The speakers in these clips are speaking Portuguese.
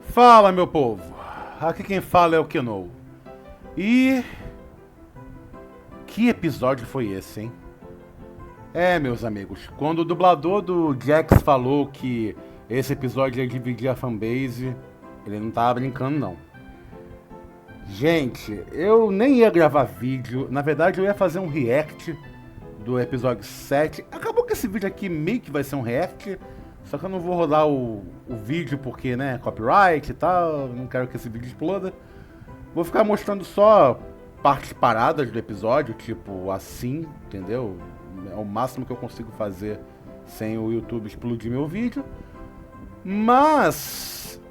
Fala, meu povo. Aqui quem fala é o Kenou. E que episódio foi esse, hein? Meus amigos, quando o dublador do Jax falou que esse episódio ia dividir a fanbase, ele não tava brincando, não. Gente, eu nem ia gravar vídeo, na verdade eu ia fazer um react do episódio 7. Acabou que esse vídeo aqui meio que vai ser um react, só que eu não vou rodar o vídeo porque, né, copyright e tal, não quero que esse vídeo exploda. Vou ficar mostrando só partes paradas do episódio, tipo assim, entendeu? É o máximo que eu consigo fazer sem o YouTube explodir meu vídeo. Mas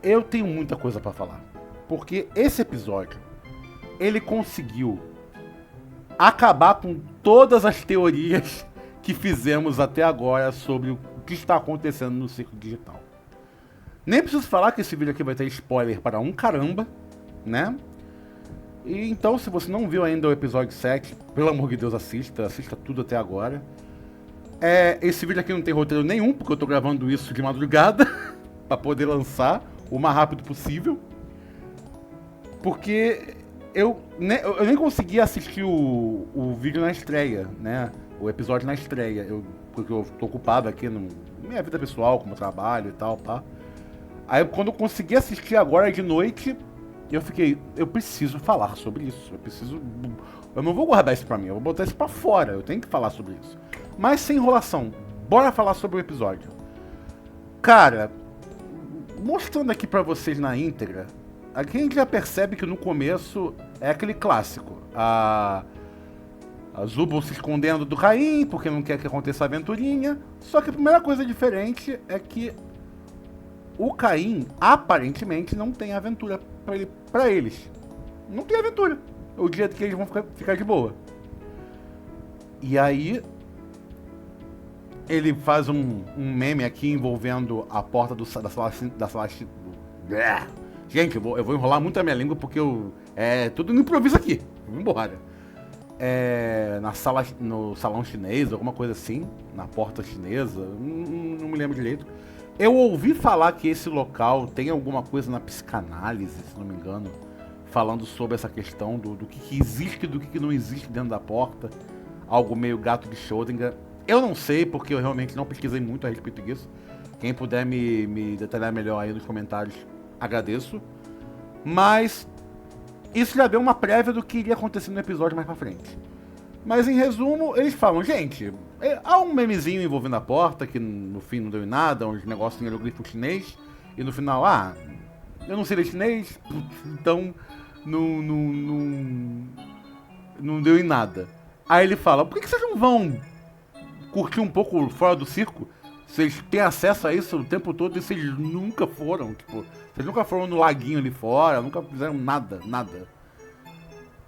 eu tenho muita coisa pra falar. Porque esse episódio, ele conseguiu acabar com todas as teorias que fizemos até agora sobre o que está acontecendo no circo digital. Nem preciso falar que esse vídeo aqui vai ter spoiler para um caramba, né? E então, se você não viu ainda o episódio 7, pelo amor de Deus, assista tudo até agora. Esse vídeo aqui não tem roteiro nenhum, porque eu tô gravando isso de madrugada, para poder lançar o mais rápido possível. Porque eu nem consegui assistir o vídeo na estreia, né? O episódio na estreia, porque eu tô ocupado aqui na minha vida pessoal, com o meu trabalho e tal, tá? Aí quando eu consegui assistir agora de noite, eu fiquei, eu preciso falar sobre isso, eu não vou guardar isso pra mim, eu vou botar isso pra fora, eu tenho que falar sobre isso. Mas sem enrolação, bora falar sobre o episódio. Cara, mostrando aqui pra vocês na íntegra, aqui a gente já percebe que no começo é aquele clássico. A Zubul se escondendo do Caim, porque não quer que aconteça a aventurinha. Só que a primeira coisa diferente é que o Caim, aparentemente, não tem aventura pra eles. Não tem aventura. O dia que eles vão ficar de boa. E aí, ele faz um meme aqui envolvendo a porta da sala. Gente, eu vou enrolar muito a minha língua porque tudo no improviso aqui. Vamos embora. No salão chinês, alguma coisa assim, na porta chinesa, não me lembro direito. Eu ouvi falar que esse local tem alguma coisa na psicanálise, se não me engano, falando sobre essa questão do que existe e do que não existe dentro da porta. Algo meio gato de Schrödinger. Eu não sei, porque eu realmente não pesquisei muito a respeito disso. Quem puder me detalhar melhor aí nos comentários, agradeço. Mas isso já deu uma prévia do que iria acontecer no episódio mais pra frente. Mas em resumo, eles falam, gente, há um memezinho envolvendo a porta, que no fim não deu em nada, uns negócios em hieroglifo chinês, e no final, eu não sei ler chinês, então não deu em nada. Aí ele fala, por que vocês não vão curtir um pouco fora do circo? Vocês têm acesso a isso o tempo todo e vocês nunca foram, tipo, vocês nunca foram no laguinho ali fora, nunca fizeram nada.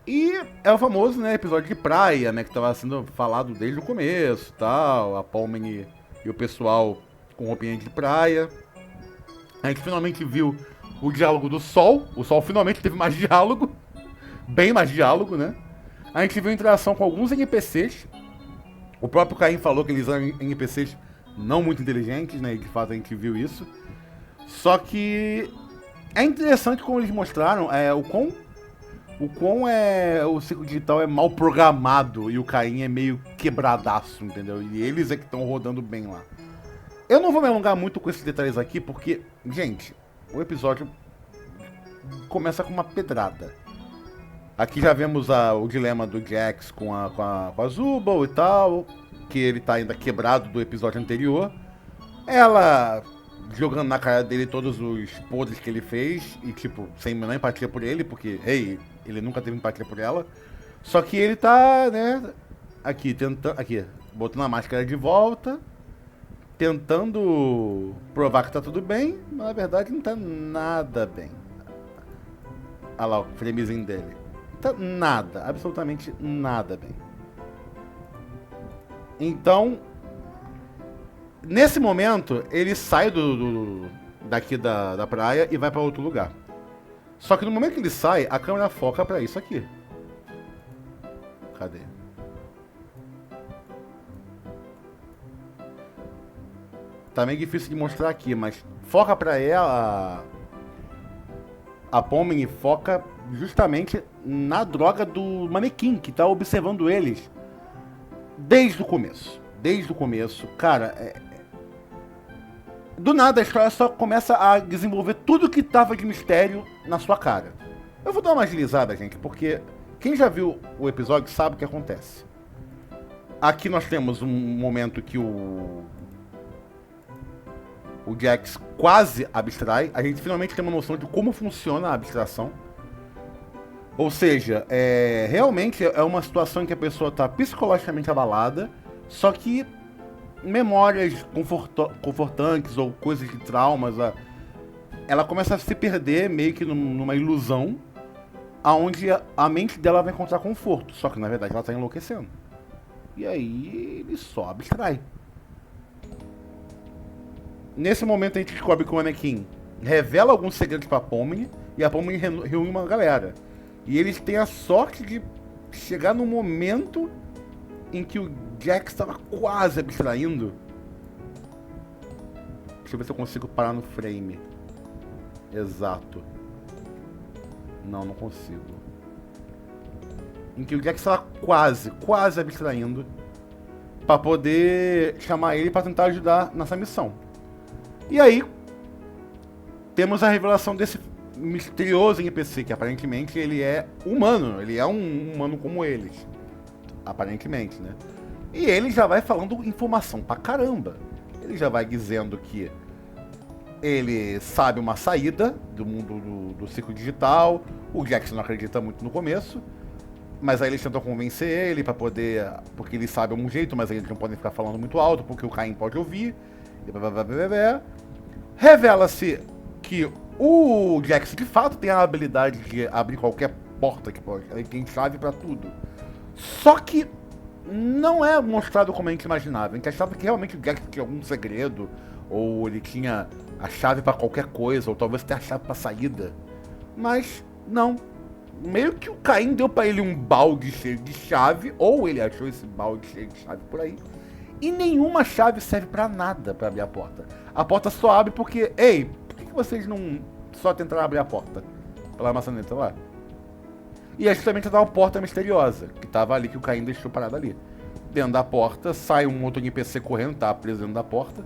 E é o famoso, né, episódio de praia, né, que tava sendo falado desde o começo, tal, a Palmen e o pessoal com roupinha de praia. A gente finalmente viu o diálogo do Sol, o Sol finalmente teve mais diálogo, bem mais diálogo, né. A gente viu interação com alguns NPCs, o próprio Caim falou que eles eram NPCs não muito inteligentes, né, e de fato a gente viu isso. Só que é interessante como eles mostraram o quão o circo digital é mal programado e o Caim é meio quebradaço, entendeu? E eles é que estão rodando bem lá. Eu não vou me alongar muito com esses detalhes aqui, porque, gente, o episódio começa com uma pedrada. Aqui já vemos o dilema do Jax com a Zubul e tal, que ele tá ainda quebrado do episódio anterior. Ela jogando na cara dele todos os podres que ele fez e, tipo, sem menor empatia por ele, porque, ele nunca teve empatia por ela. Só que ele tá, né, botando a máscara de volta, tentando provar que tá tudo bem, mas na verdade não tá nada bem. Olha lá o framezinho dele. Tá nada, absolutamente nada bem. Então, nesse momento, ele sai daqui da praia e vai pra outro lugar. Só que no momento que ele sai, a câmera foca pra isso aqui. Cadê? tá meio difícil de mostrar aqui, mas foca pra ela. A Pomni foca justamente na droga do manequim, que tá observando eles desde o começo. Desde o começo. Cara, do nada a história só começa a desenvolver tudo que tava de mistério na sua cara. Eu vou dar uma agilizada, gente, porque quem já viu o episódio sabe o que acontece. Aqui nós temos um momento que o Jax quase abstrai. A gente finalmente tem uma noção de como funciona a abstração. Ou seja, realmente é uma situação em que a pessoa está psicologicamente abalada, só que memórias confortantes ou coisas de traumas, ela começa a se perder meio que numa ilusão, aonde a mente dela vai encontrar conforto, só que na verdade ela está enlouquecendo. E aí ele só abstrai. Nesse momento a gente descobre que o Anakin revela alguns segredos pra Pomni, e a Pomni reúne uma galera. E eles têm a sorte de chegar no momento em que o Jax estava quase abstraindo. Deixa eu ver se eu consigo parar no frame. Exato. Não consigo. Em que o Jax estava quase abstraindo, pra poder chamar ele pra tentar ajudar nessa missão. E aí, temos a revelação desse misterioso NPC, que aparentemente ele é humano, ele é um humano como eles. Aparentemente, né? E ele já vai falando informação pra caramba. Ele já vai dizendo que ele sabe uma saída do mundo do ciclo digital. O Jackson não acredita muito no começo, mas aí eles tentam convencer ele pra poder... Porque ele sabe um jeito, mas eles não podem ficar falando muito alto, porque o Caim pode ouvir. Revela-se que o Jax de fato tem a habilidade de abrir qualquer porta que pode. Ele tem chave pra tudo. Só que não é mostrado como a gente imaginava. A gente achava que realmente o Jax tinha algum segredo, ou ele tinha a chave pra qualquer coisa, ou talvez até a chave pra saída. Mas não. Meio que o Caim deu pra ele um balde cheio de chave, ou ele achou esse balde cheio de chave por aí. E nenhuma chave serve pra nada pra abrir a porta. A porta só abre porque... Ei, por que vocês não só tentaram abrir a porta? Pela maçaneta lá. E é justamente aquela porta misteriosa, que tava ali, que o Caim deixou parado ali. Dentro da porta, sai um outro NPC correndo, tá preso dentro da porta.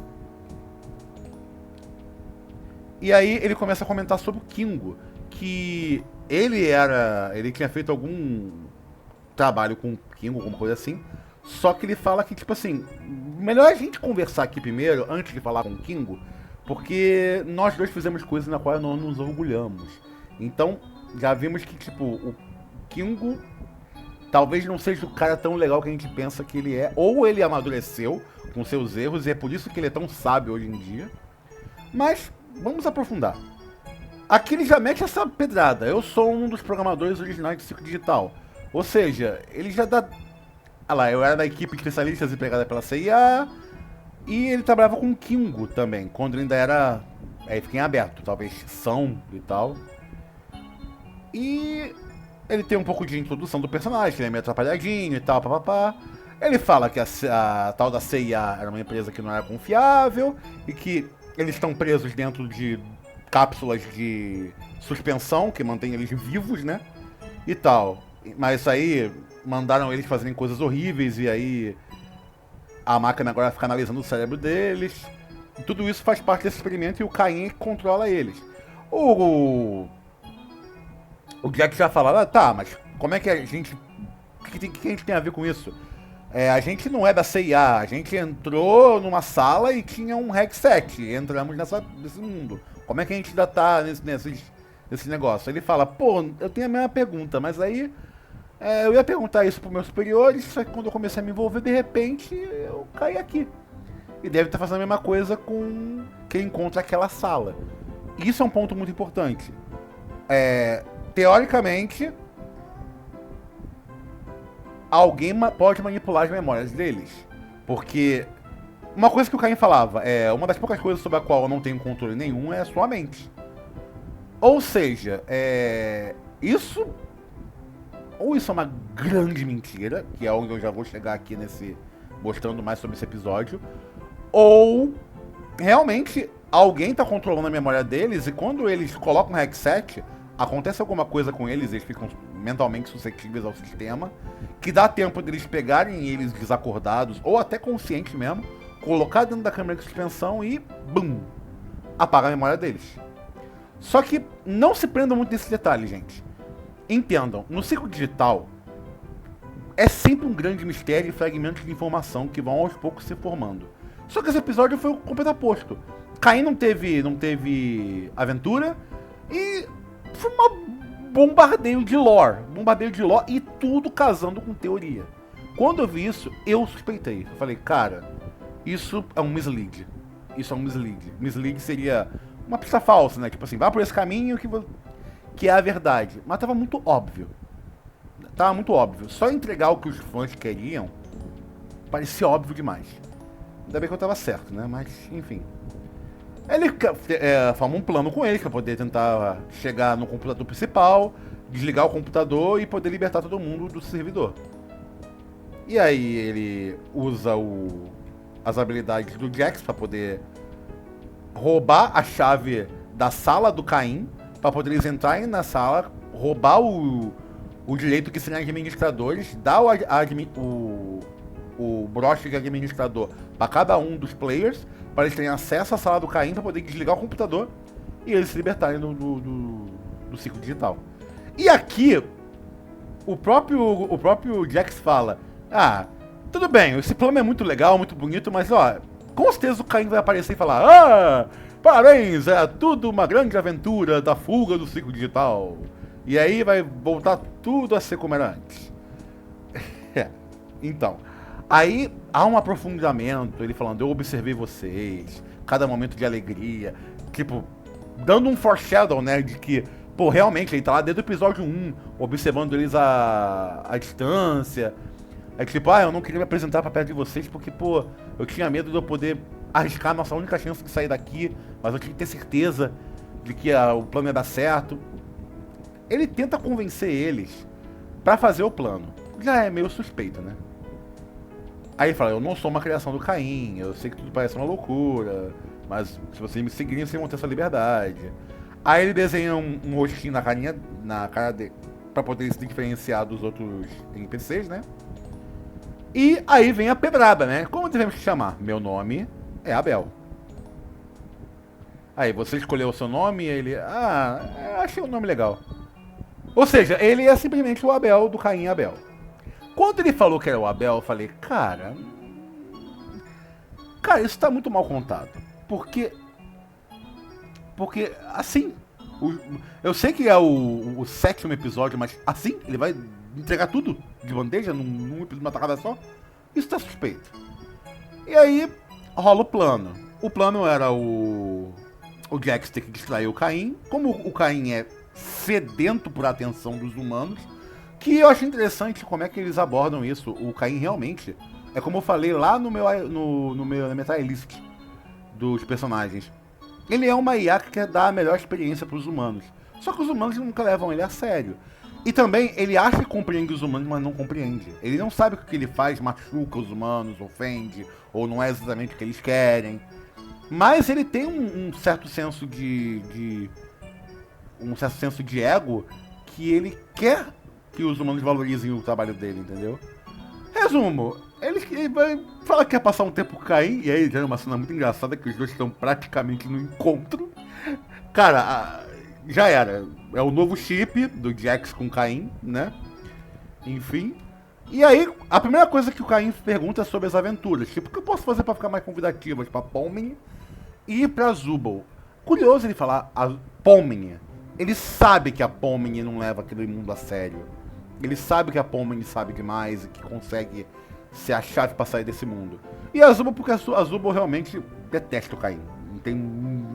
E aí ele começa a comentar sobre o Kingo. Que ele tinha feito algum trabalho com o Kingo, alguma coisa assim. Só que ele fala que, tipo assim, melhor a gente conversar aqui primeiro, antes de falar com o Kingo, porque nós dois fizemos coisas na qual nós nos orgulhamos. Então, já vimos que, tipo, o Kingo talvez não seja o cara tão legal que a gente pensa que ele é. Ou ele amadureceu com seus erros e é por isso que ele é tão sábio hoje em dia. Mas, vamos aprofundar. Aqui ele já mete essa pedrada. Eu sou um dos programadores originais do Ciclo Digital. Ou seja, ele já dá... Ah lá, eu era da equipe de especialistas empregada pela CIA. E ele trabalhava com o Kingo também, quando ele ainda era... Aí fica em aberto, talvez são e tal. E ele tem um pouco de introdução do personagem, que ele é meio atrapalhadinho e tal, papapá. Ele fala que a tal da CIA era uma empresa que não era confiável e que eles estão presos dentro de cápsulas de suspensão, que mantém eles vivos, né? E tal. Mas aí mandaram eles fazerem coisas horríveis e aí a máquina agora fica analisando o cérebro deles. E tudo isso faz parte desse experimento e o Caim controla eles. O Jack já fala, tá, mas como é que a gente... O que a gente tem a ver com isso? A gente não é da CIA, a gente entrou numa sala e tinha um headset, entramos nesse mundo. Como é que a gente ainda tá nesse negócio? Ele fala, pô, eu tenho a mesma pergunta, mas aí eu ia perguntar isso pros meus superiores, só que quando eu comecei a me envolver, de repente, eu caí aqui. E deve estar fazendo a mesma coisa com quem encontra aquela sala. Isso é um ponto muito importante. Teoricamente, alguém pode manipular as memórias deles. Porque uma coisa que o Caim falava, uma das poucas coisas sobre a qual eu não tenho controle nenhum é a sua mente. Ou seja, isso... Ou isso é uma grande mentira, que é onde eu já vou chegar aqui mostrando mais sobre esse episódio. Ou realmente alguém tá controlando a memória deles e quando eles colocam um headset, acontece alguma coisa com eles, eles ficam mentalmente suscetíveis ao sistema, que dá tempo deles pegarem eles desacordados ou até conscientes mesmo, colocar dentro da câmera de suspensão e bum, apaga a memória deles. Só que não se prendam muito nesse detalhe, gente. Entendam, no ciclo digital é sempre um grande mistério e fragmentos de informação que vão aos poucos se formando. Só que esse episódio foi o completo oposto. Caim não teve aventura e foi um bombardeio de lore e tudo casando com teoria. Quando eu vi isso, eu suspeitei. Eu falei, cara, isso é um mislead. Isso é um mislead. Mislead seria uma pista falsa, né? Tipo assim, vai por esse caminho que é a verdade. Mas tava muito óbvio. Tava muito óbvio. Só entregar o que os fãs queriam parecia óbvio demais. Ainda bem que eu tava certo, né? Mas, enfim. Ele forma um plano com eles pra poder tentar chegar no computador principal, desligar o computador e poder libertar todo mundo do servidor. E aí ele usa as habilidades do Jax pra poder roubar a chave da sala do Caim, pra poder eles entrarem na sala, roubar o direito que serem administradores, dar o broche de administrador para cada um dos players, para eles terem acesso à sala do Caim, para poder desligar o computador e eles se libertarem do ciclo digital. E aqui, o próprio Jax fala, tudo bem, esse plano é muito legal, muito bonito, mas ó, com certeza o Caim vai aparecer e falar, parabéns, é tudo uma grande aventura da fuga do ciclo digital. E aí vai voltar tudo a ser como era antes. Então, aí há um aprofundamento, ele falando, eu observei vocês, cada momento de alegria, tipo, dando um foreshadow, né, de que, pô, realmente, ele tá lá desde o episódio 1, observando eles a distância. É tipo, eu não queria me apresentar pra perto de vocês porque, pô, eu tinha medo de eu poder arriscar a nossa única chance de sair daqui, mas eu tinha que ter certeza de que o plano ia dar certo. Ele tenta convencer eles pra fazer o plano. Já é meio suspeito, né? Aí ele fala, eu não sou uma criação do Caim, eu sei que tudo parece uma loucura, mas se vocês me seguirem, vocês vão ter essa liberdade. Aí ele desenha um rostinho na cara dele, pra poder se diferenciar dos outros NPCs, né? E aí vem a pedrada, né? Como devemos te chamar? Meu nome é Abel. Aí, você escolheu o seu nome e ele... achei o nome legal. Ou seja, ele é simplesmente o Abel do Caim Abel. Quando ele falou que era o Abel, eu falei, cara, isso tá muito mal contado. Porque, assim, eu sei que é o 7º episódio, mas assim, ele vai entregar tudo de bandeja num episódio, uma tacada só? Isso tá suspeito. E aí, rola o plano. O plano era o Jax ter que distrair o Caim. Como o Caim é sedento por atenção dos humanos, que eu acho interessante como é que eles abordam isso. O Caim realmente é como eu falei lá na minha timelist dos personagens. Ele é uma IA que quer dar a melhor experiência para os humanos. Só que os humanos nunca levam ele a sério. E também ele acha que compreende os humanos, mas não compreende. Ele não sabe que o que ele faz machuca os humanos, ofende, ou não é exatamente o que eles querem. Mas ele tem um certo senso de ego que ele quer que os humanos valorizem o trabalho dele, entendeu? Resumo, ele vai falar que quer passar um tempo com o Caim, e aí já é uma cena muito engraçada que os dois estão praticamente no encontro. Cara, já era. É o novo chip do Jax com o Caim, né? Enfim. E aí, a primeira coisa que o Caim pergunta é sobre as aventuras. Tipo, o que eu posso fazer pra ficar mais convidativas pra Pomni e pra Zubul? Curioso ele falar a Pomni. Ele sabe que a Pomni não leva aquele mundo a sério. Ele sabe que a Pomni sabe demais e que consegue ser a chave pra sair desse mundo. E a Zubul, porque a Zubul realmente detesta o Caim. Não tem...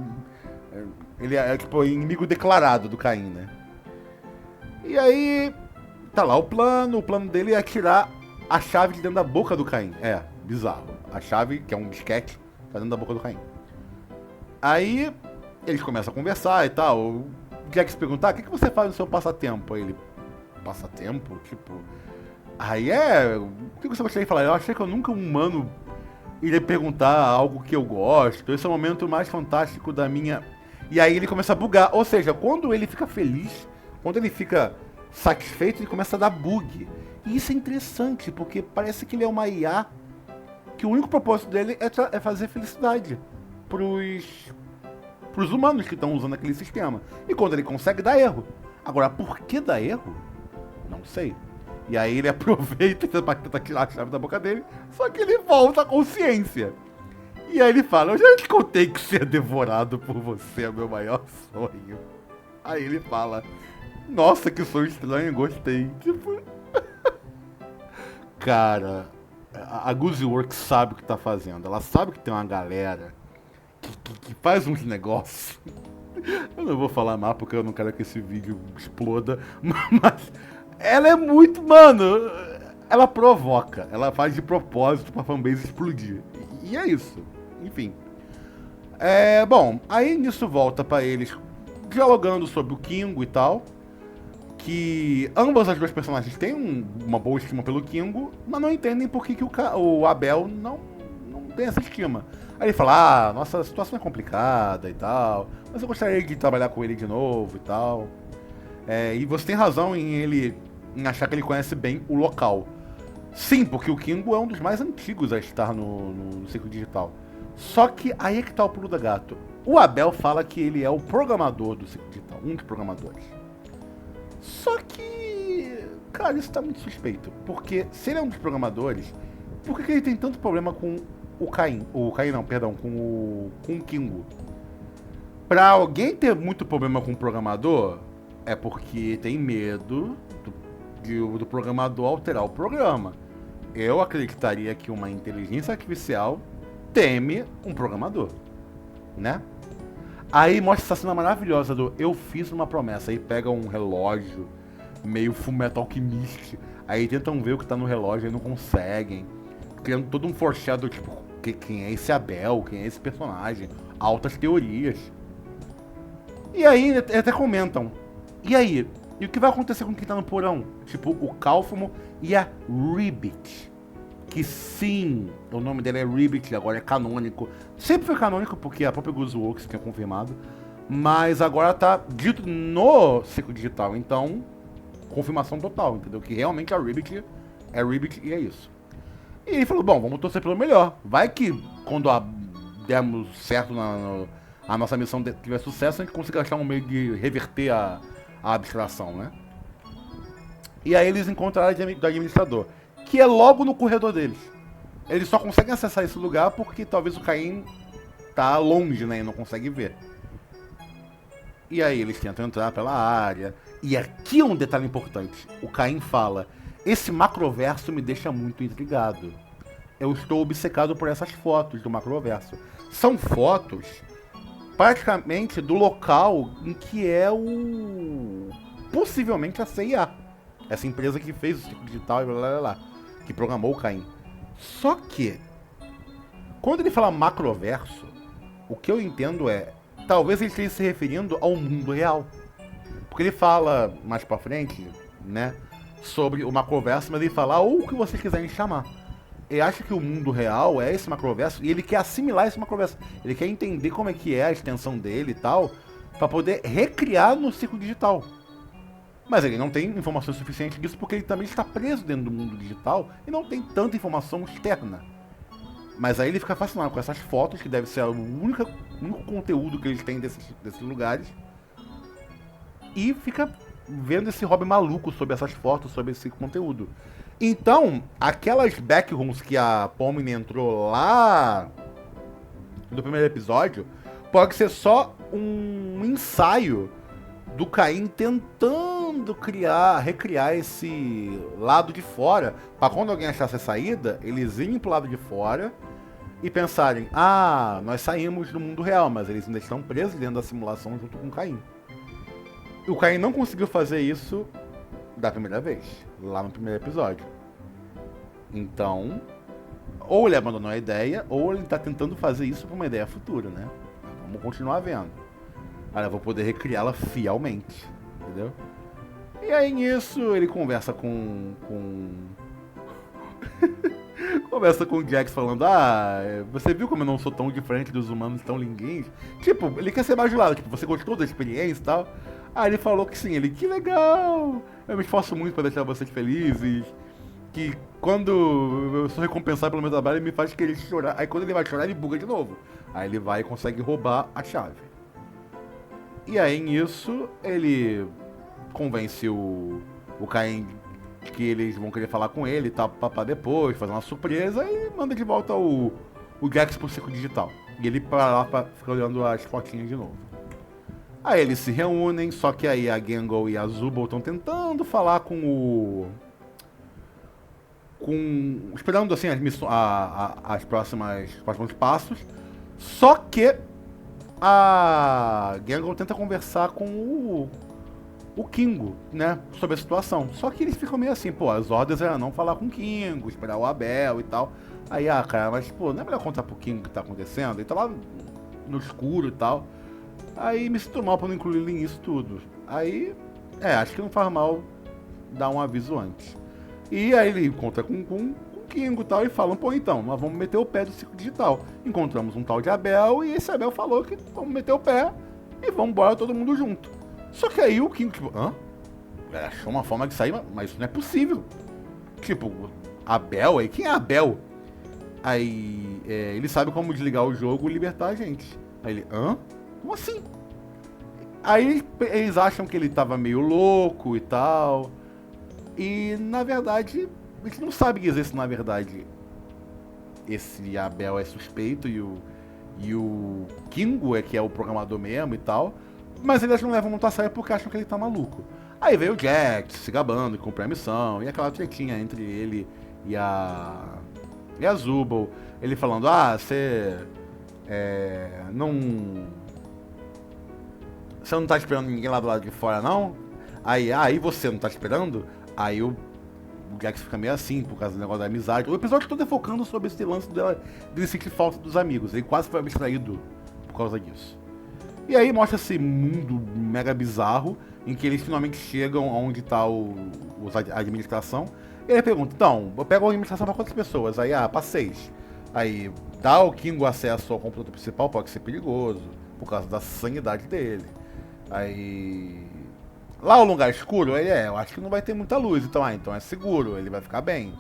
Ele é tipo inimigo declarado do Caim, né? E aí... Tá lá o plano dele é tirar a chave de dentro da boca do Caim. É, bizarro. A chave, que é um disquete, tá dentro da boca do Caim. Aí, eles começam a conversar e tal. O Jax pergunta, o que você faz no seu passatempo? Aí ele, passatempo? Tipo... Aí o que você gostaria de falar? Eu achei que eu nunca um humano Ele perguntar algo que eu gosto. Esse é o momento mais fantástico da minha... E aí ele começa a bugar. Ou seja, quando ele fica feliz, quando ele fica satisfeito, ele começa a dar bug. E isso é interessante, porque parece que ele é uma IA que o único propósito dele é fazer felicidade pros humanos que estão usando aquele sistema. E quando ele consegue, dá erro. Agora, por que dá erro? Não sei. E aí ele aproveita pra tentar tirar a chave da boca dele, só que ele volta à consciência. E aí ele fala, eu já te contei que ser devorado por você é meu maior sonho. Aí ele fala, nossa, que sonho estranho, gostei. Tipo... Cara, a Gooseworks sabe o que tá fazendo. Ela sabe que tem uma galera que faz uns negócios. Eu não vou falar mais porque eu não quero que esse vídeo exploda. Mas ela é muito, mano. Ela provoca. Ela faz de propósito pra fanbase explodir. E é isso. Enfim. Bom, aí nisso volta pra eles dialogando sobre o Kingo e tal. Que ambas as duas personagens têm uma boa estima pelo Kingo, mas não entendem por que o Abel não tem essa estima. Aí ele fala, nossa situação é complicada e tal, mas eu gostaria de trabalhar com ele de novo e tal. E você tem razão em achar que ele conhece bem o local. Sim, porque o Kingo é um dos mais antigos a estar no ciclo digital. Só que aí é que tá o pulo da gato. O Abel fala que ele é o programador do ciclo digital, um dos programadores. Só que, cara, isso tá muito suspeito. Porque se ele é um dos programadores, por que ele tem tanto problema com o Caim? O Caim não, perdão, com o Kingo. Pra alguém ter muito problema com o programador, é porque tem medo do programador alterar o programa. Eu acreditaria que uma inteligência artificial teme um programador, né? Aí mostra essa cena maravilhosa do eu fiz uma promessa. Aí pega um relógio meio Fullmetal Alchemist. Aí tentam ver o que tá no relógio e não conseguem. Criando todo um foreshadow, tipo, quem é esse Abel? Quem é esse personagem? Altas teorias. E aí até comentam. E aí? E o que vai acontecer com quem tá no porão? Tipo, o Cálfamo e a Ribbit. Que sim, o nome dela é Ribbit, agora é canônico. Sempre foi canônico porque a própria Gooseworks tinha confirmado. Mas agora tá dito no ciclo digital, então confirmação total, entendeu? Que realmente a Ribbit é Ribbit e é isso. E ele falou, bom, vamos torcer pelo melhor. Vai que quando dermos certo a nossa missão tiver sucesso, a gente consiga achar um meio de reverter a abstração, né? E aí eles encontraram o administrador, que é logo no corredor deles. Eles só conseguem acessar esse lugar porque talvez o Caim tá longe, né, e não consegue ver. E aí eles tentam entrar pela área. E aqui é um detalhe importante. O Caim fala, esse macroverso me deixa muito intrigado. Eu estou obcecado por essas fotos do macroverso. São fotos praticamente do local em que é possivelmente a CIA. Essa empresa que fez o ciclo digital e blá blá blá, que programou o Caim. Só que, quando ele fala macroverso, o que eu entendo é, talvez ele esteja se referindo ao mundo real. Porque ele fala mais pra frente, né, sobre o macroverso, mas ele fala, ou o que vocês quiserem chamar. Ele acha que o mundo real é esse macroverso e ele quer assimilar esse macroverso. Ele quer entender como é que é a extensão dele e tal, pra poder recriar no ciclo digital. Mas ele não tem informação suficiente disso porque ele também está preso dentro do mundo digital e não tem tanta informação externa. Mas aí ele fica fascinado com essas fotos, que deve ser o único conteúdo que eles têm desses lugares. E fica vendo esse hobby maluco sobre essas fotos, sobre esse conteúdo. Então, aquelas backrooms que a Pomni entrou lá no primeiro episódio, pode ser só um ensaio do Caim tentando recriar esse lado de fora, para quando alguém achasse a saída, eles irem pro lado de fora e pensarem, nós saímos do mundo real, mas eles ainda estão presos dentro da simulação junto com o Caim. O Caim não conseguiu fazer isso da primeira vez, lá no primeiro episódio. Então, ou ele abandonou a ideia, ou ele tá tentando fazer isso pra uma ideia futura, né? Vamos continuar vendo. Aí eu vou poder recriá-la fielmente, entendeu? E aí nisso ele conversa com Começa com o Jax falando, você viu como eu não sou tão diferente dos humanos tão linguinhos? Tipo, ele quer ser bajulado, tipo, você gostou da experiência e tal? Aí ele falou que sim, que legal, eu me esforço muito pra deixar vocês felizes, que quando eu sou recompensado pelo meu trabalho, ele me faz querer chorar, aí quando ele vai chorar, ele buga de novo. Aí ele vai e consegue roubar a chave. E aí nisso, ele convence o Caim que eles vão querer falar com ele e tal, pra depois, fazer uma surpresa e manda de volta o Jax pro circo digital. E ele para lá pra ficar olhando as fotinhas de novo. Aí eles se reúnem, só que aí a Gangle e a Zubul estão tentando falar com esperando assim as próximos passos. Só que a Gangle tenta conversar com o Kingo, né, sobre a situação. Só que eles ficam meio assim, pô, as ordens eram não falar com o Kingo, esperar o Abel e tal. Aí, cara, mas pô, não é melhor contar pro Kingo o que tá acontecendo? Ele tá lá no escuro e tal. Aí me sinto mal por não incluir ele nisso tudo. Aí, acho que não faz mal dar um aviso antes. E aí ele encontra com o Kingo e tal, e falam, pô, então, nós vamos meter o pé do circo digital. Encontramos um tal de Abel, e esse Abel falou que vamos meter o pé e vamos embora todo mundo junto. Só que aí o Kingo, tipo, achou uma forma de sair, mas isso não é possível. Tipo, Abel aí? Quem é Abel? Aí, ele sabe como desligar o jogo e libertar a gente. Aí ele, como assim? Aí eles acham que ele tava meio louco e tal. E, na verdade, a gente não sabe dizer se, na verdade, esse Abel é suspeito e o Kingo que é o programador mesmo e tal. Mas eles não levam muito a sério porque acham que ele tá maluco. Aí veio o Jax se gabando, comprou a missão, e aquela tretinha entre ele e a Zubul. Ele falando, você você não tá esperando ninguém lá do lado de fora, não? Aí você não tá esperando? Aí o Jax fica meio assim, por causa do negócio da amizade. O episódio todo é focando sobre esse lance dele sentir falta dos amigos. Ele quase foi abstraído por causa disso. E aí mostra esse mundo mega bizarro, em que eles finalmente chegam onde tá a administração. E ele pergunta, então, eu pego a administração pra quantas pessoas? Aí, pra 6. Aí, dá ao Kingo acesso ao computador principal, pode ser perigoso, por causa da sanidade dele. Aí, lá o lugar escuro, eu acho que não vai ter muita luz, então é seguro, ele vai ficar bem.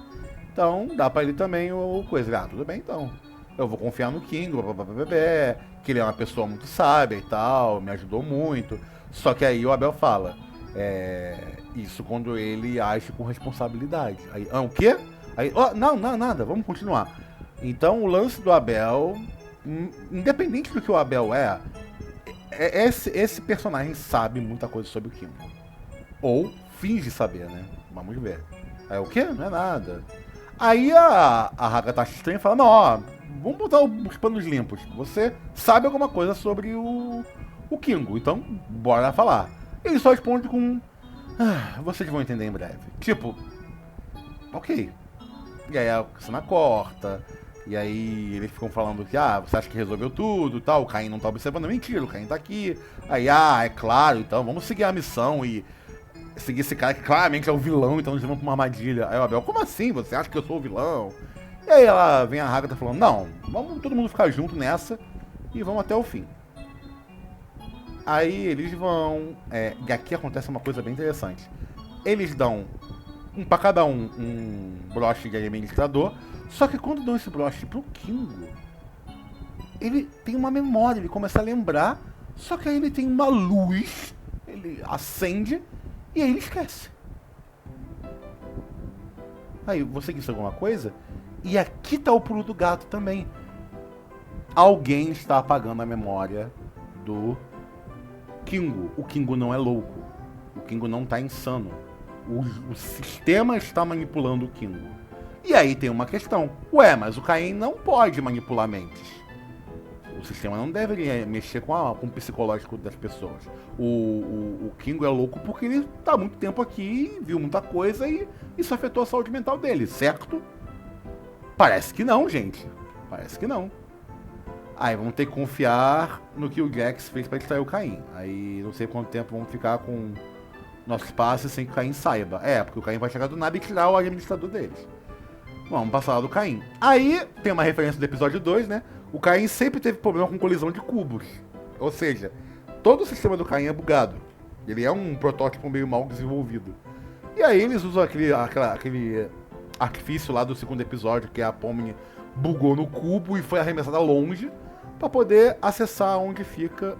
Então, dá pra ele também o coisa. Tudo bem então. Eu vou confiar no Kingo, que ele é uma pessoa muito sábia e tal, me ajudou muito. Só que aí o Abel fala, isso quando ele age com responsabilidade. Aí, o quê? Aí, não, nada, vamos continuar. Então o lance do Abel, independente do que o Abel esse personagem sabe muita coisa sobre o Kingo. Ou finge saber, né? Vamos ver. Aí o quê? Não é nada. Aí a Haga estranha e fala, não, vamos botar os panos limpos. Você sabe alguma coisa sobre o Kingo, então bora falar. Ele só responde com, vocês vão entender em breve. Tipo, ok. E aí a cena corta, e aí eles ficam falando que, você acha que resolveu tudo e tal, o Caim não tá observando, mentira, o Caim tá aqui. Aí, é claro, então vamos seguir a missão e seguir esse cara que claramente é o vilão, então eles vão pra uma armadilha. Aí o Abel, como assim? Você acha que eu sou o vilão? E aí ela vem a Haga falando, não, vamos todo mundo ficar junto nessa e vamos até o fim. Aí eles vão, e aqui acontece uma coisa bem interessante. Eles dão pra cada um broche de administrador, só que quando dão esse broche pro Kingo, ele tem uma memória, ele começa a lembrar, só que aí ele tem uma luz, ele acende e aí ele esquece. Aí, você disse alguma coisa? E aqui tá o pulo do gato também. Alguém está apagando a memória do Kingo. O Kingo não é louco. O Kingo não tá insano. O sistema está manipulando o Kingo. E aí tem uma questão. Mas o Caim não pode manipular mentes. O sistema não deveria mexer com o psicológico das pessoas. O Kingo é louco porque ele tá há muito tempo aqui, viu muita coisa e isso afetou a saúde mental dele, certo? Parece que não, gente. Parece que não. Aí vamos ter que confiar no que o Jax fez pra distrair o Caim. Aí não sei quanto tempo vamos ficar com nossos passes sem que o Caim saiba. Porque o Caim vai chegar do nada e tirar o administrador deles. Vamos passar lá do Caim. Aí tem uma referência do episódio 2, né? O Caim sempre teve problema com colisão de cubos. Ou seja, todo o sistema do Caim é bugado. Ele é um protótipo meio mal desenvolvido. E aí eles usam aquele artifício lá do segundo episódio, que a Pomni bugou no cubo e foi arremessada longe, para poder acessar onde fica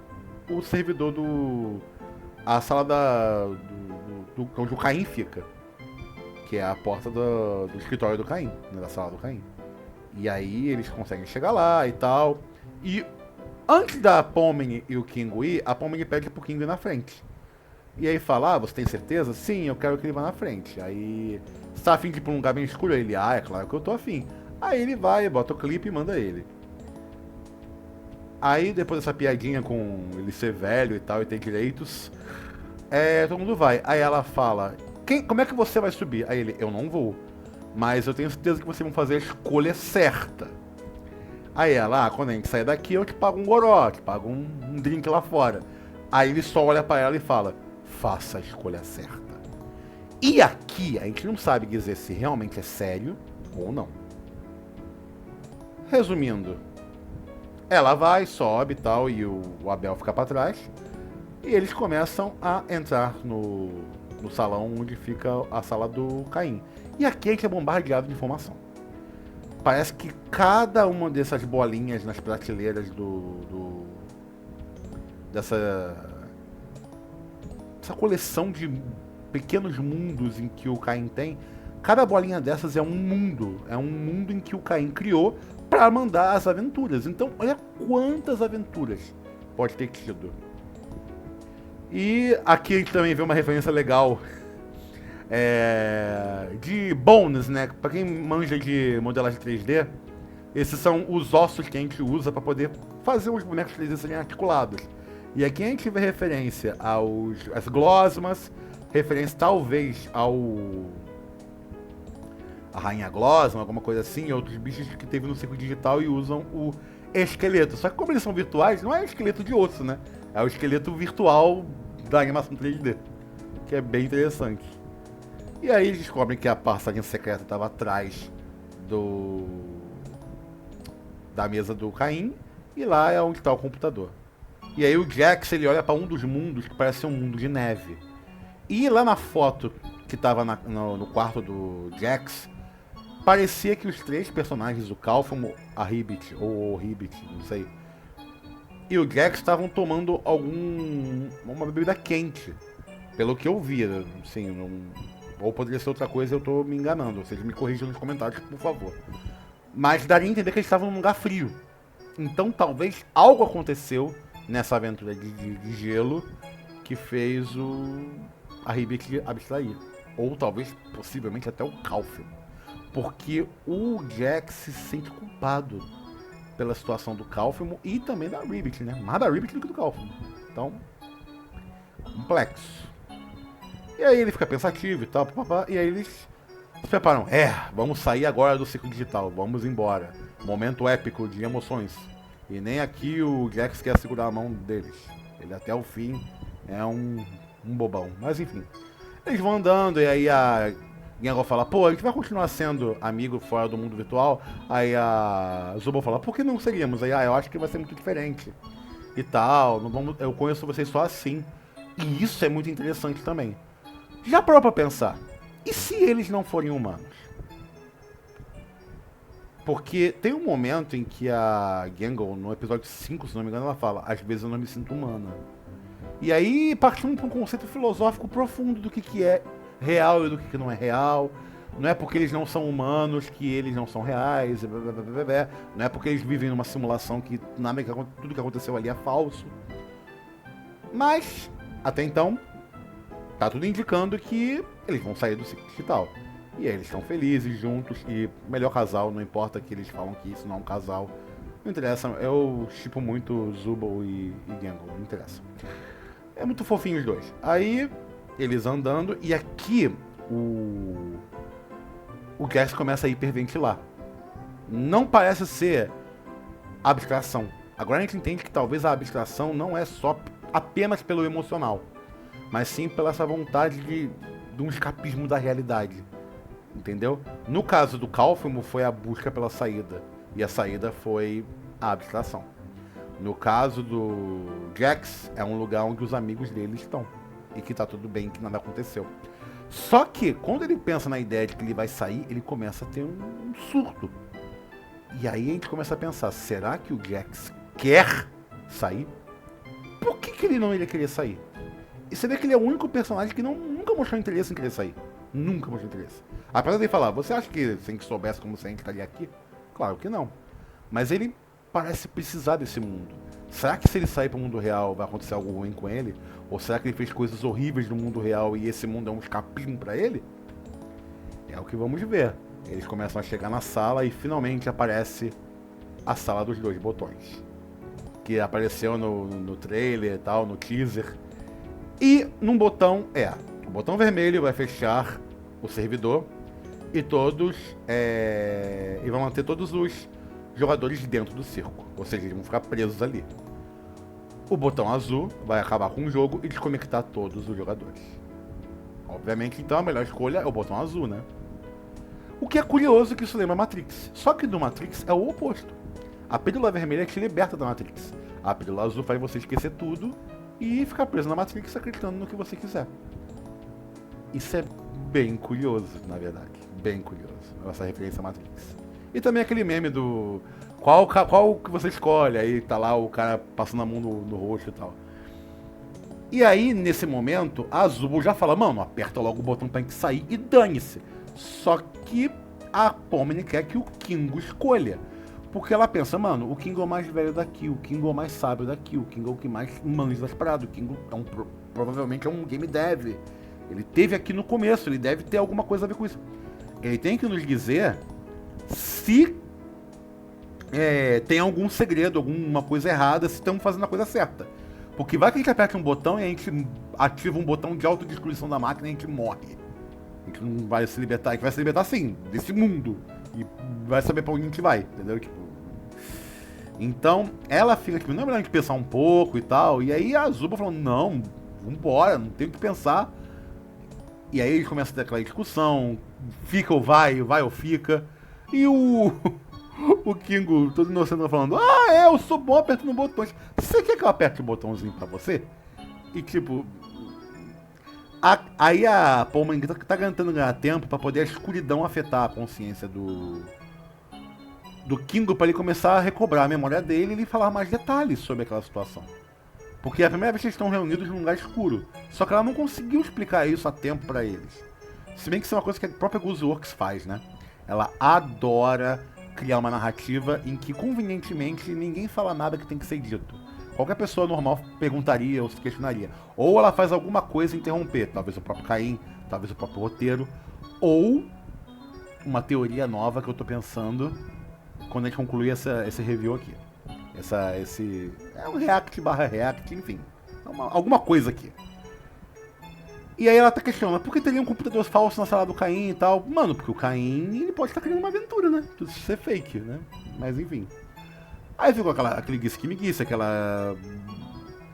o servidor a sala onde o Caim fica. Que é a porta do escritório do Caim, né, da sala do Caim. E aí eles conseguem chegar lá e tal. E antes da Pomni e o Kingo ir, a Pomni pede pro Kingo ir na frente. E aí fala, você tem certeza? Sim, eu quero que ele vá na frente. Aí, você tá afim de ir pra um lugar bem escuro? Ele, é claro que eu tô afim. Aí ele vai, bota o clipe e manda ele. Aí, depois dessa piadinha com ele ser velho e tal, e ter direitos, todo mundo vai. Aí ela fala, como é que você vai subir? Aí ele, eu não vou. Mas eu tenho certeza que vocês vão fazer a escolha certa. Aí ela, quando a gente sair daqui, eu te pago um goró, te pago um drink lá fora. Aí ele só olha pra ela e fala, faça a escolha certa. E aqui, a gente não sabe dizer se realmente é sério ou não. Resumindo, ela vai, sobe e tal, e o Abel fica pra trás. E eles começam a entrar no salão onde fica a sala do Caim. E aqui a gente é bombardeado de informação. Parece que cada uma dessas bolinhas nas prateleiras dessa coleção de pequenos mundos em que o Caim tem, cada bolinha dessas é um mundo em que o Caim criou para mandar as aventuras. Então, olha quantas aventuras pode ter tido. E aqui a gente também vê uma referência legal de bones, né? Para quem manja de modelagem 3D, esses são os ossos que a gente usa para poder fazer os bonecos 3D serem articulados. E aqui a gente vê referência às glosmas, referência talvez a Rainha Glosma, alguma coisa assim, e outros bichos que teve no ciclo digital e usam o esqueleto. Só que como eles são virtuais, não é o esqueleto de osso, né? É o esqueleto virtual da animação 3D, que é bem interessante. E aí eles descobrem que a passarinha secreta estava atrás da mesa do Caim, e lá é onde está o computador. E aí o Jax, ele olha para um dos mundos que parece um mundo de neve. E lá na foto que estava no quarto do Jax, parecia que os três personagens, o Calfum, a Ribbit, ou o Ribbit, não sei, e o Jax estavam tomando uma bebida quente. Pelo que eu vi, assim, ou poderia ser outra coisa, eu tô me enganando. Vocês me corrijam nos comentários, por favor. Mas daria a entender que eles estavam num lugar frio. Então talvez algo aconteceu nessa aventura de gelo que fez a Ribbit abstrair. Ou talvez, possivelmente, até o Calfum. Porque o Jax se sente culpado pela situação do Calfum e também da Ribbit, né? Mais da Ribbit do que do Calfum. Então, complexo. E aí ele fica pensativo e tal, papapá, e aí eles se preparam. Vamos sair agora do ciclo digital, vamos embora. Momento épico de emoções. E nem aqui o Jax quer segurar a mão deles. Ele até o fim é um bobão. Mas enfim. Eles vão andando e aí a Gengar fala, pô, a gente vai continuar sendo amigo fora do mundo virtual? Aí a Zubul fala, por que não seríamos? Aí, eu acho que vai ser muito diferente. E tal, eu conheço vocês só assim. E isso é muito interessante também. Já parou pra pensar? E se eles não forem humanos? Porque tem um momento em que a Gengar, no episódio 5, se não me engano, ela fala, às vezes eu não me sinto humana. E aí partimos para um conceito filosófico profundo do que é real e do que não é real. Não é porque eles não são humanos que eles não são reais. Não é porque eles vivem numa simulação que tudo que aconteceu ali é falso. Mas, até então, tá tudo indicando que eles vão sair do ciclo digital. E aí eles estão felizes juntos e melhor casal, não importa que eles falam que isso não é um casal. Não interessa, eu shippo muito Zubul e Gengar, não interessa. É muito fofinho os dois. Aí, eles andando, e aqui o Jax começa a hiperventilar. Não parece ser abstração. Agora a gente entende que talvez a abstração não é só apenas pelo emocional, mas sim pela essa vontade de um escapismo da realidade. Entendeu? No caso do Cálfimo, foi a busca pela saída. E a saída foi a abstração. No caso do Jax, é um lugar onde os amigos dele estão. E que tá tudo bem, que nada aconteceu. Só que, quando ele pensa na ideia de que ele vai sair, ele começa a ter um surto. E aí a gente começa a pensar, será que o Jax quer sair? Por que ele não iria querer sair? E você vê que ele é o único personagem que nunca mostrou interesse em querer sair. Nunca mostrou interesse. Apesar de ele falar, você acha que se a gente soubesse como você estaria aqui? Claro que não. Mas ele parece precisar desse mundo. Será que se ele sair para o mundo real vai acontecer algo ruim com ele? Ou será que ele fez coisas horríveis no mundo real e esse mundo é um escapismo para ele? É o que vamos ver. Eles começam a chegar na sala e finalmente aparece a sala dos 2 botões. Que apareceu no trailer e tal, no teaser. E num botão o botão vermelho vai fechar o servidor e todos e vai manter todos os jogadores dentro do circo. Ou seja, eles vão ficar presos ali. O botão azul vai acabar com o jogo e desconectar todos os jogadores. Obviamente, então, a melhor escolha é o botão azul, né? O que é curioso que isso lembra Matrix. Só que do Matrix é o oposto. A pílula vermelha te liberta da Matrix. A pílula azul faz você esquecer tudo e ficar preso na Matrix acreditando no que você quiser. Isso é bem curioso, na verdade. Bem curioso, essa referência à Matrix. E também aquele meme do... Qual que você escolhe? Aí tá lá o cara passando a mão no rosto e tal. E aí, nesse momento, a Azul já fala, mano, aperta logo o botão pra gente sair e dane-se. Só que a Pomni quer que o Kingo escolha. Porque ela pensa, mano, o Kingo é o mais velho daqui, o Kingo é o mais sábio daqui, o Kingo é o que mais manja das paradas, o Kingo provavelmente é um game dev. Ele teve aqui no começo, ele deve ter alguma coisa a ver com isso. Ele tem que nos dizer se tem algum segredo, alguma coisa errada, se estamos fazendo a coisa certa. Porque vai que a gente aperta um botão e a gente ativa um botão de autodestruição da máquina e a gente morre. A gente não vai se libertar, a gente vai se libertar sim, desse mundo. E vai saber pra onde a gente vai, entendeu? Tipo... Então, ela fica tipo, não é melhor a gente pensar um pouco e tal. E aí a Zuba falando, não, vambora, não tem o que pensar. E aí eles começam a ter aquela discussão, fica ou vai ou fica. E o Kingo, todo inocente, falando, eu sou bom apertando botões. Você quer que eu aperte o botãozinho pra você? E tipo... Aí a Pomni tá tentando ganhar tempo pra poder a escuridão afetar a consciência do Kingo, pra ele começar a recobrar a memória dele e ele falar mais detalhes sobre aquela situação. Porque é a primeira vez que eles estão reunidos num lugar escuro. Só que ela não conseguiu explicar isso a tempo pra eles. Se bem que isso é uma coisa que a própria Gooseworks faz, né? Ela adora criar uma narrativa em que, convenientemente, ninguém fala nada que tem que ser dito. Qualquer pessoa normal perguntaria ou se questionaria. Ou ela faz alguma coisa interromper. Talvez o próprio Caim, talvez o próprio roteiro. Ou uma teoria nova que eu tô pensando quando a gente concluir esse review aqui. Esse é um react, enfim. Alguma coisa aqui. E aí ela tá questionando, por que teria um computador falso na sala do Caim e tal? Mano, porque o Caim, ele pode estar criando uma aventura, né? Tudo isso é fake, né? Mas enfim. Aí ficou aquele guice-que-me-guice, aquela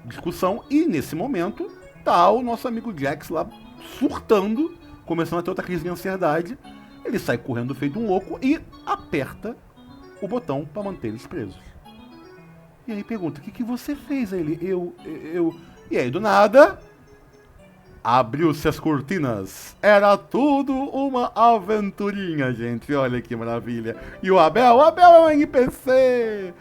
discussão. E nesse momento, tá o nosso amigo Jax lá surtando, começando a ter outra crise de ansiedade. Ele sai correndo feito um louco e aperta o botão pra manter eles presos. E aí pergunta, o que você fez? Aí ele, eu... E aí do nada... Abriu-se as cortinas. Era tudo uma aventurinha, gente. Olha que maravilha. E o Abel é um NPC.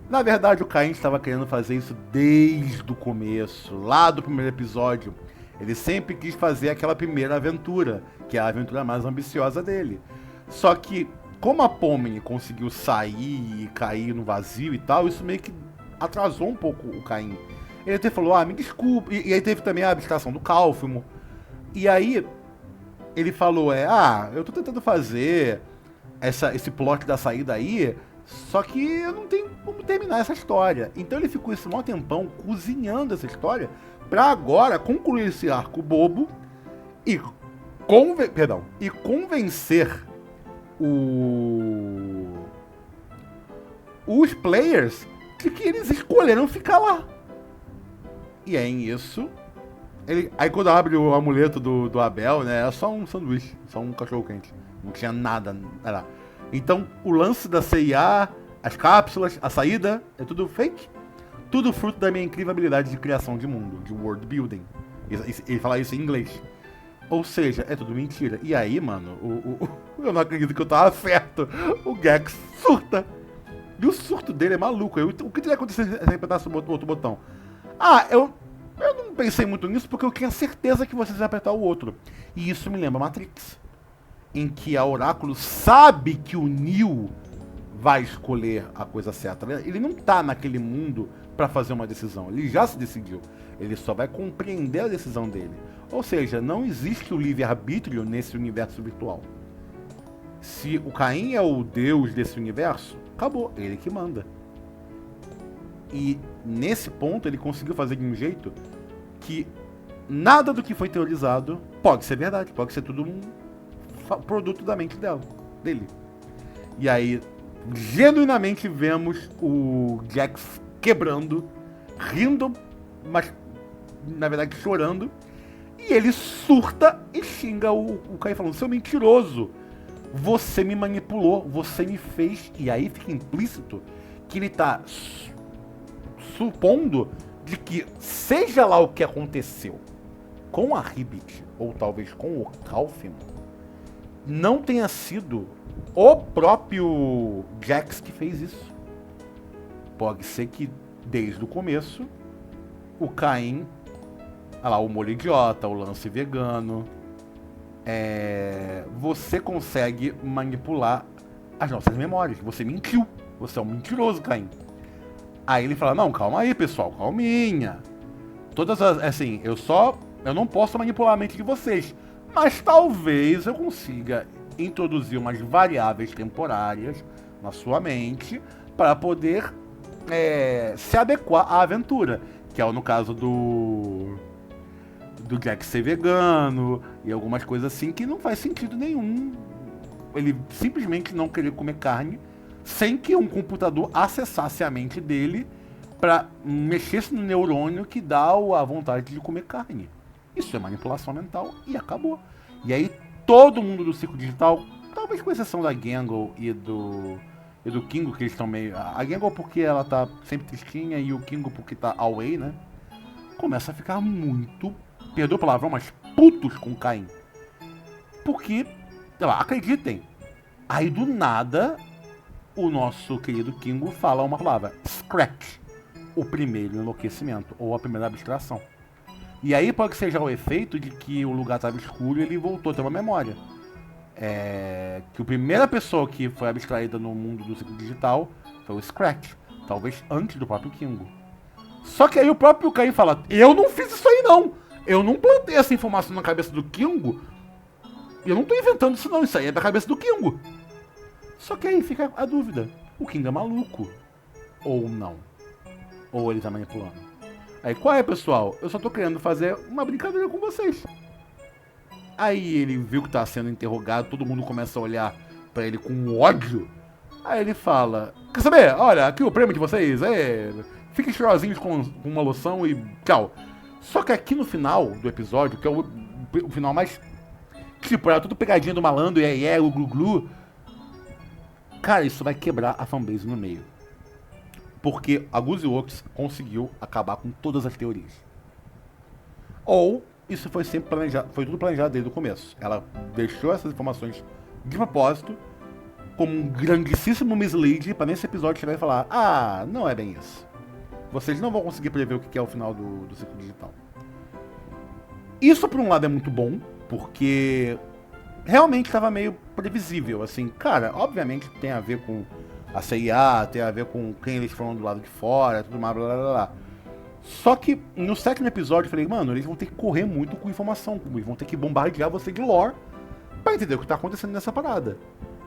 Na verdade, o Caim estava querendo fazer isso desde o começo, lá do primeiro episódio. Ele sempre quis fazer aquela primeira aventura, que é a aventura mais ambiciosa dele. Só que, como a Pomni conseguiu sair e cair no vazio e tal, isso meio que atrasou um pouco o Caim. Ele até falou, me desculpa. E aí teve também a abstração do Cálfimo. E aí, ele falou, eu tô tentando fazer esse plot da saída aí, só que eu não tenho como terminar essa história. Então ele ficou esse maior tempão cozinhando essa história pra agora concluir esse arco bobo e convencer os players de que eles escolheram ficar lá. E é isso. Aí quando abre o amuleto do Abel, né? É só um sanduíche, só um cachorro quente. Não tinha nada. Era. Então, o lance da CIA, as cápsulas, a saída, é tudo fake. Tudo fruto da minha incrível habilidade de criação de mundo, de world building. Ele fala isso em inglês. Ou seja, é tudo mentira. E aí, mano, eu não acredito que eu tava certo. O Gex surta. E o surto dele é maluco. O que teria acontecido se ele apertasse o outro botão? Eu não pensei muito nisso porque eu tinha certeza que vocês iam apertar o outro. E isso me lembra Matrix. Em que a Oráculo sabe que o Neo vai escolher a coisa certa. Ele não tá naquele mundo pra fazer uma decisão. Ele já se decidiu. Ele só vai compreender a decisão dele. Ou seja, não existe o livre-arbítrio nesse universo virtual. Se o Caim é o deus desse universo, acabou, ele que manda. E nesse ponto ele conseguiu fazer de um jeito que nada do que foi teorizado pode ser verdade, pode ser tudo um produto da mente dele. E aí, genuinamente vemos o Jax quebrando, rindo, mas na verdade chorando. E ele surta e xinga o Caim falando, seu mentiroso, você me manipulou, você me fez. E aí fica implícito que ele tá supondo de que seja lá o que aconteceu com a Ribbit, ou talvez com o Kaufman, não tenha sido o próprio Jax que fez isso. Pode ser que desde o começo o Caim, o molho idiota, o lance vegano, você consegue manipular as nossas memórias. Você mentiu. Você é um mentiroso, Caim. Aí ele fala, não, calma aí, pessoal, calminha. Eu não posso manipular a mente de vocês. Mas talvez eu consiga introduzir umas variáveis temporárias na sua mente para poder se adequar à aventura. Que é no caso do Jack ser vegano e algumas coisas assim que não faz sentido nenhum. Ele simplesmente não querer comer carne sem que um computador acessasse a mente dele para mexesse no neurônio que dá a vontade de comer carne. Isso é manipulação mental e acabou. E aí todo mundo do ciclo digital, talvez com exceção da Gangle e do Kingo, que eles estão meio... A Gangle porque ela tá sempre tristinha e o Kingo porque tá away, né? Começa a ficar muito, perdoa o palavrão, mas putos com o Caim. Porque, sei lá, acreditem, aí do nada o nosso querido Kingo fala uma palavra, Scratch, o primeiro enlouquecimento, ou a primeira abstração. E aí pode que seja o efeito de que o lugar estava escuro e ele voltou a ter uma memória. Que a primeira pessoa que foi abstraída no mundo do ciclo digital foi o Scratch, talvez antes do próprio Kingo. Só que aí o próprio Caim fala, eu não fiz isso aí não, eu não plantei essa informação na cabeça do Kingo, eu não tô inventando isso não, isso aí é da cabeça do Kingo. Só que aí fica a dúvida, o Kingo é maluco, ou não, ou ele tá manipulando. Aí qual é, pessoal? Eu só tô querendo fazer uma brincadeira com vocês. Aí ele viu que tá sendo interrogado, todo mundo começa a olhar pra ele com ódio. Aí ele fala, quer saber? Olha, aqui o prêmio de vocês, fiquem cheirosinhos com uma loção e tchau. Só que aqui no final do episódio, que é o final mais... Tipo, era tudo pegadinha do malandro, e o glu-glu. Cara, isso vai quebrar a fanbase no meio. Porque a Guzi Works conseguiu acabar com todas as teorias. Ou isso foi sempre planejado, foi tudo planejado desde o começo. Ela deixou essas informações de propósito como um grandíssimo mislead para nesse episódio chegar e falar, não é bem isso. Vocês não vão conseguir prever o que é o final do ciclo digital. Isso por um lado é muito bom, porque realmente estava meio previsível, assim, cara, obviamente tem a ver com a CIA, tem a ver com quem eles foram do lado de fora, tudo mais, blá blá blá. Só que no sétimo episódio eu falei, mano, eles vão ter que correr muito com informação, eles vão ter que bombardear você de lore pra entender o que tá acontecendo nessa parada.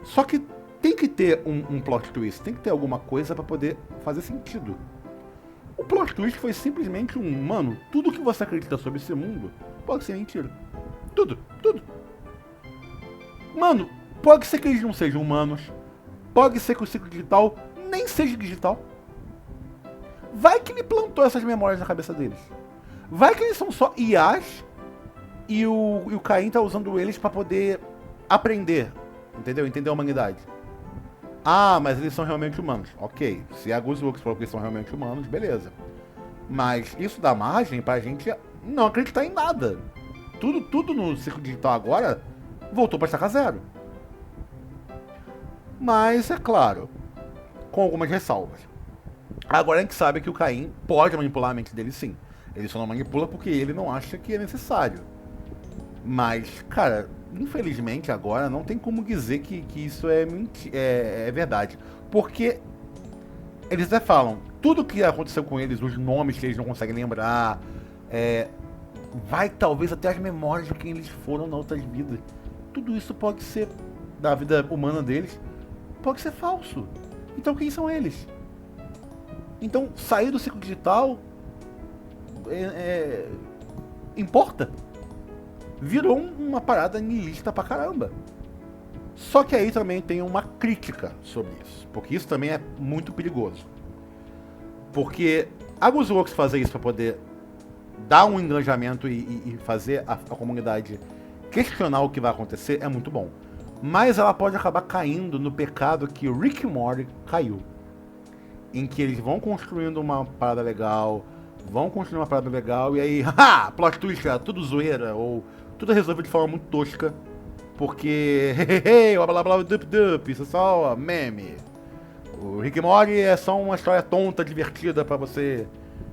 Só que tem que ter um plot twist, tem que ter alguma coisa pra poder fazer sentido. O plot twist foi simplesmente mano, tudo que você acredita sobre esse mundo pode ser mentira. Tudo. Mano, pode ser que eles não sejam humanos, pode ser que o ciclo digital nem seja digital. Vai que ele plantou essas memórias na cabeça deles. Vai que eles são só IAs e o Caim tá usando eles pra poder aprender Entendeu? Entender a humanidade. Ah, mas eles são realmente humanos. Ok, se a Gooseworks falou que eles são realmente humanos, beleza. Mas isso dá margem pra gente não acreditar em nada. Tudo no ciclo digital agora voltou pra estaca zero. Mas, é claro, com algumas ressalvas. Agora a gente sabe que o Caim pode manipular a mente dele, sim. Ele só não manipula porque ele não acha que é necessário. Mas, cara, infelizmente agora não tem como dizer que isso é verdade. Porque eles até falam, tudo que aconteceu com eles, os nomes que eles não conseguem lembrar, vai talvez até as memórias de quem eles foram na outras vidas. Tudo isso pode ser, da vida humana deles, pode ser falso. Então quem são eles? Então sair do ciclo digital importa. Virou uma parada niilista pra caramba. Só que aí também tem uma crítica sobre isso, porque isso também é muito perigoso. Porque a Gooseworks fazer isso para poder dar um engajamento e fazer a comunidade questionar o que vai acontecer é muito bom. Mas ela pode acabar caindo no pecado que o Rick e Morty caiu. Em que eles vão construindo uma parada legal, e aí, haha, plot twist, tudo zoeira, ou tudo resolvido de forma muito tosca. Porque, blá blá blá, dup, isso é só meme. O Rick e Morty é só uma história tonta, divertida pra você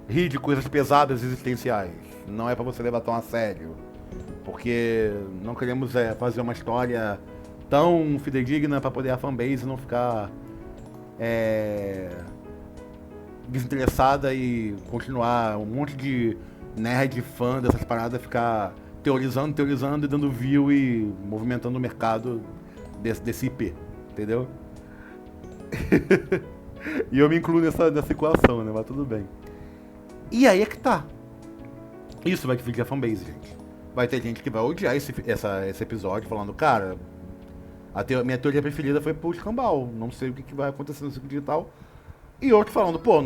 rir de coisas pesadas existenciais. Não é pra você levar tão a sério. Porque não queremos fazer uma história tão fidedigna pra poder a fanbase não ficar desinteressada e continuar um monte de nerd fã dessas paradas ficar teorizando e dando view e movimentando o mercado desse IP, entendeu? E eu me incluo nessa equação, né? Mas tudo bem. E aí é que tá. Isso vai dividir a fanbase, gente. Vai ter gente que vai odiar esse episódio, falando, cara, minha teoria preferida foi pro escambau, não sei o que vai acontecer no ciclo digital. E outro falando, pô,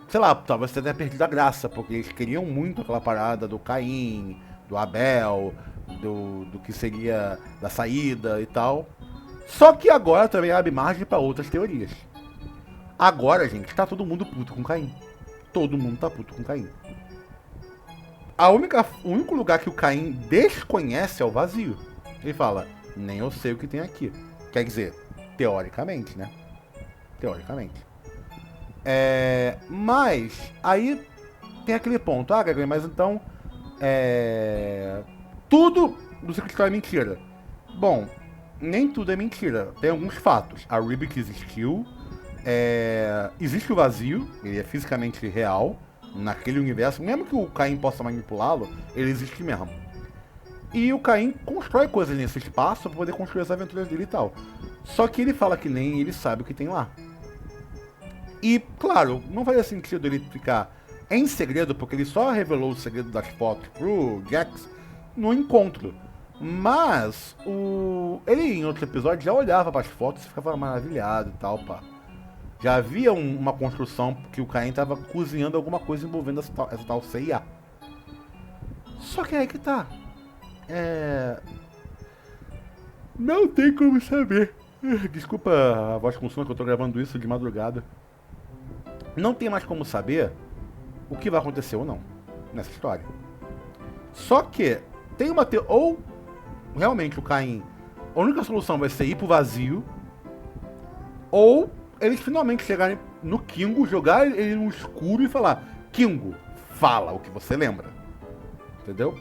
sei lá, talvez você tenha perdido a graça, porque eles queriam muito aquela parada do Caim, do Abel, do que seria da saída e tal. Só que agora também abre margem para outras teorias. Agora, gente, tá todo mundo puto com Caim. Todo mundo tá puto com Caim. O único lugar que o Caim desconhece é o vazio. Ele fala, nem eu sei o que tem aqui. Quer dizer, teoricamente, né? Teoricamente. Mas, aí tem aquele ponto. Ah, Gregory, mas então tudo do ciclo digital é mentira. Bom, nem tudo é mentira. Tem alguns fatos. A Ribic existiu. Existe o vazio. Ele é fisicamente real. Naquele universo. Mesmo que o Caim possa manipulá-lo, ele existe mesmo. E o Caim constrói coisas nesse espaço para poder construir as aventuras dele e tal. Só que ele fala que nem ele sabe o que tem lá. E, claro, não fazia sentido ele ficar em segredo, porque ele só revelou o segredo das fotos pro Jax no encontro. Mas, ele em outro episódio já olhava para as fotos e ficava maravilhado e tal, pá. Já havia uma construção que o Caim tava cozinhando alguma coisa envolvendo essa tal CIA. Só que aí que tá. Não tem como saber. Desculpa a voz com sono que eu tô gravando isso de madrugada. Não tem mais como saber o que vai acontecer ou não nessa história. Só que tem uma ou realmente o Caim, a única solução vai ser ir pro vazio, ou eles finalmente chegarem no Kingo, jogar ele no escuro e falar, Kingo, fala o que você lembra. Entendeu?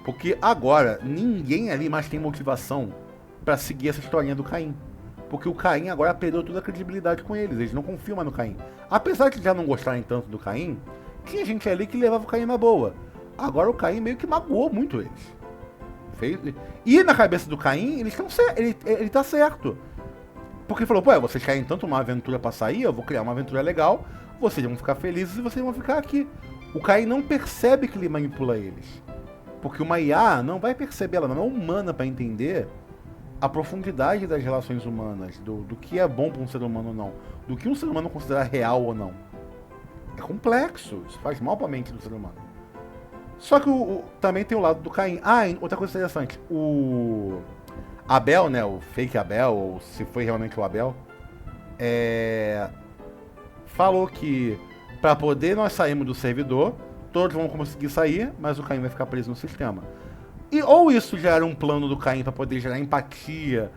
Porque agora ninguém ali mais tem motivação pra seguir essa historinha do Caim. Porque o Caim agora perdeu toda a credibilidade com eles no confiam mais no Caim. Apesar de já não gostarem tanto do Caim, tinha gente ali que levava o Caim na boa. Agora o Caim meio que magoou muito eles. E na cabeça do Caim, ele tá certo. Porque falou, pô, vocês querem tanto uma aventura pra sair, eu vou criar uma aventura legal, vocês vão ficar felizes e vocês vão ficar aqui. O Caim não percebe que ele manipula eles. Porque uma IA não vai perceber, ela não é humana pra entender a profundidade das relações humanas, do que é bom para um ser humano ou não, do que um ser humano considera real ou não. É complexo, isso faz mal para a mente do ser humano. Só que também tem o lado do Caim. Outra coisa interessante, Abel, né, o fake Abel, ou se foi realmente o Abel, falou que para poder nós sairmos do servidor, todos vão conseguir sair, mas o Caim vai ficar preso no sistema. E ou isso já era um plano do Caim para poder gerar empatia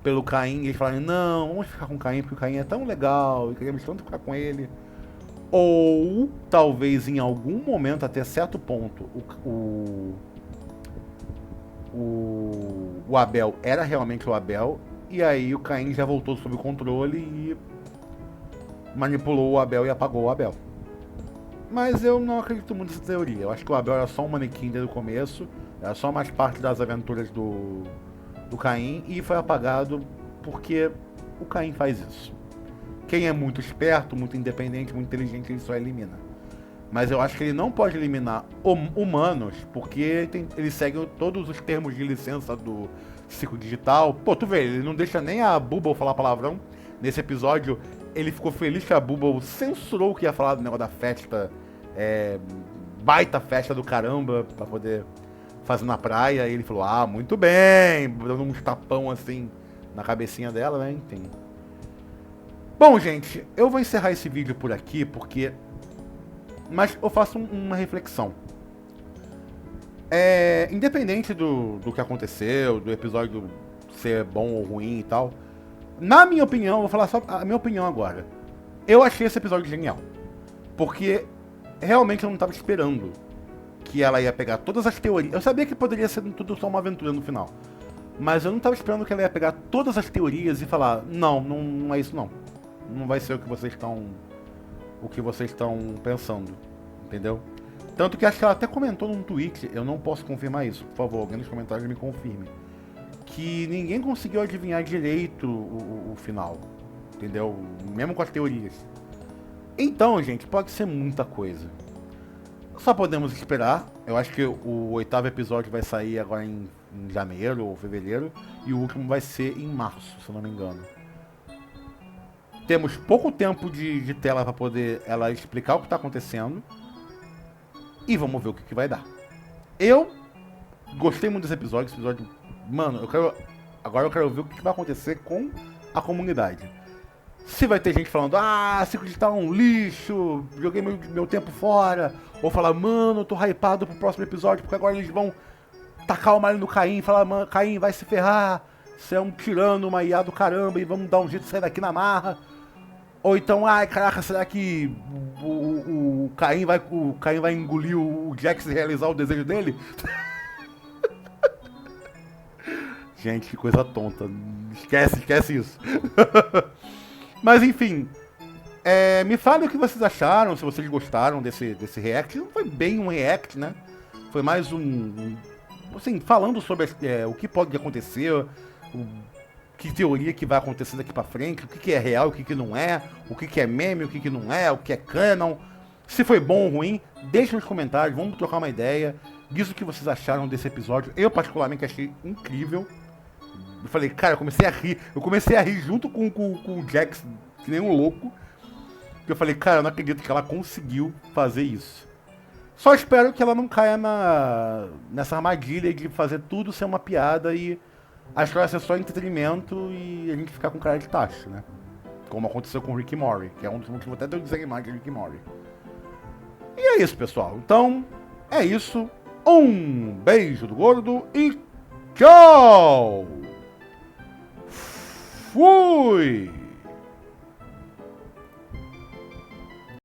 pelo Caim, e eles falarem, não, vamos ficar com o Caim, porque o Caim é tão legal, e queremos tanto ficar com ele. Ou, talvez em algum momento, até certo ponto, o Abel era realmente o Abel, e aí o Caim já voltou sob o controle e manipulou o Abel e apagou o Abel. Mas eu não acredito muito nessa teoria. Eu acho que o Abel era só um manequim desde o começo, era só mais parte das aventuras do Caim, e foi apagado porque o Caim faz isso. Quem é muito esperto, muito independente, muito inteligente, ele só elimina. Mas eu acho que ele não pode eliminar humanos, porque ele segue todos os termos de licença do ciclo digital. Pô, tu vê, ele não deixa nem a Bubble falar palavrão. Nesse episódio, ele ficou feliz que a Bubble censurou o que ia falar do negócio da festa. Baita festa do caramba, pra poder fazer na praia. E ele falou, ah, muito bem, dando uns tapão assim na cabecinha dela, né, enfim. Bom, gente, eu vou encerrar esse vídeo por aqui, porque... Mas eu faço uma reflexão. Independente do que aconteceu, do episódio ser bom ou ruim e tal, na minha opinião, vou falar só a minha opinião agora. Eu achei esse episódio genial. Porque realmente eu não estava esperando que ela ia pegar todas as teorias. Eu sabia que poderia ser tudo só uma aventura no final. Mas eu não estava esperando que ela ia pegar todas as teorias e falar, não é isso não. Não vai ser o que vocês estão pensando, entendeu? Tanto que acho que ela até comentou num tweet, eu não posso confirmar isso, por favor, alguém nos comentários me confirme, que ninguém conseguiu adivinhar direito o final, entendeu? Mesmo com as teorias. Então, gente, pode ser muita coisa. Só podemos esperar. Eu acho que o 8º episódio vai sair agora em janeiro ou fevereiro, e o último vai ser em março, se eu não me engano. Temos pouco tempo de tela para poder ela explicar o que está acontecendo. E vamos ver o que vai dar. Eu gostei muito desse episódio. Esse episódio, mano, agora eu quero ver o que vai acontecer com a comunidade. Se vai ter gente falando, ciclo digital é um lixo, joguei meu tempo fora. Ou falar, mano, eu tô hypado pro próximo episódio, porque agora eles vão tacar o malho no Caim e falar, mano, Caim vai se ferrar. Você é um tirano, uma IA do caramba, e vamos dar um jeito de sair daqui na marra. Ou então, caraca, será que o Caim vai engolir o Jax e realizar o desejo dele? Gente, que coisa tonta. Esquece isso. Mas enfim, me falem o que vocês acharam, se vocês gostaram desse react. Não foi bem um react, né? Foi mais assim, falando sobre o que pode acontecer, que teoria que vai acontecer daqui pra frente, o que é real, o que não é, o que é meme, o que não é, o que é canon. Se foi bom ou ruim, deixa nos comentários, vamos trocar uma ideia. Diz o que vocês acharam desse episódio. Eu particularmente achei incrível. Eu falei, cara, eu comecei a rir junto com o Jax, que nem um louco. Eu falei, cara, eu não acredito que ela conseguiu fazer isso. Só espero que ela não caia nessa armadilha de fazer tudo ser uma piada e a história ser só entretenimento e a gente ficar com cara de tacho, né? Como aconteceu com o Rick e Morty, que é um dos motivos até de eu dizer mais de Rick e Morty. E é isso, pessoal. Então, é isso. Um beijo do gordo e tchau! Fui!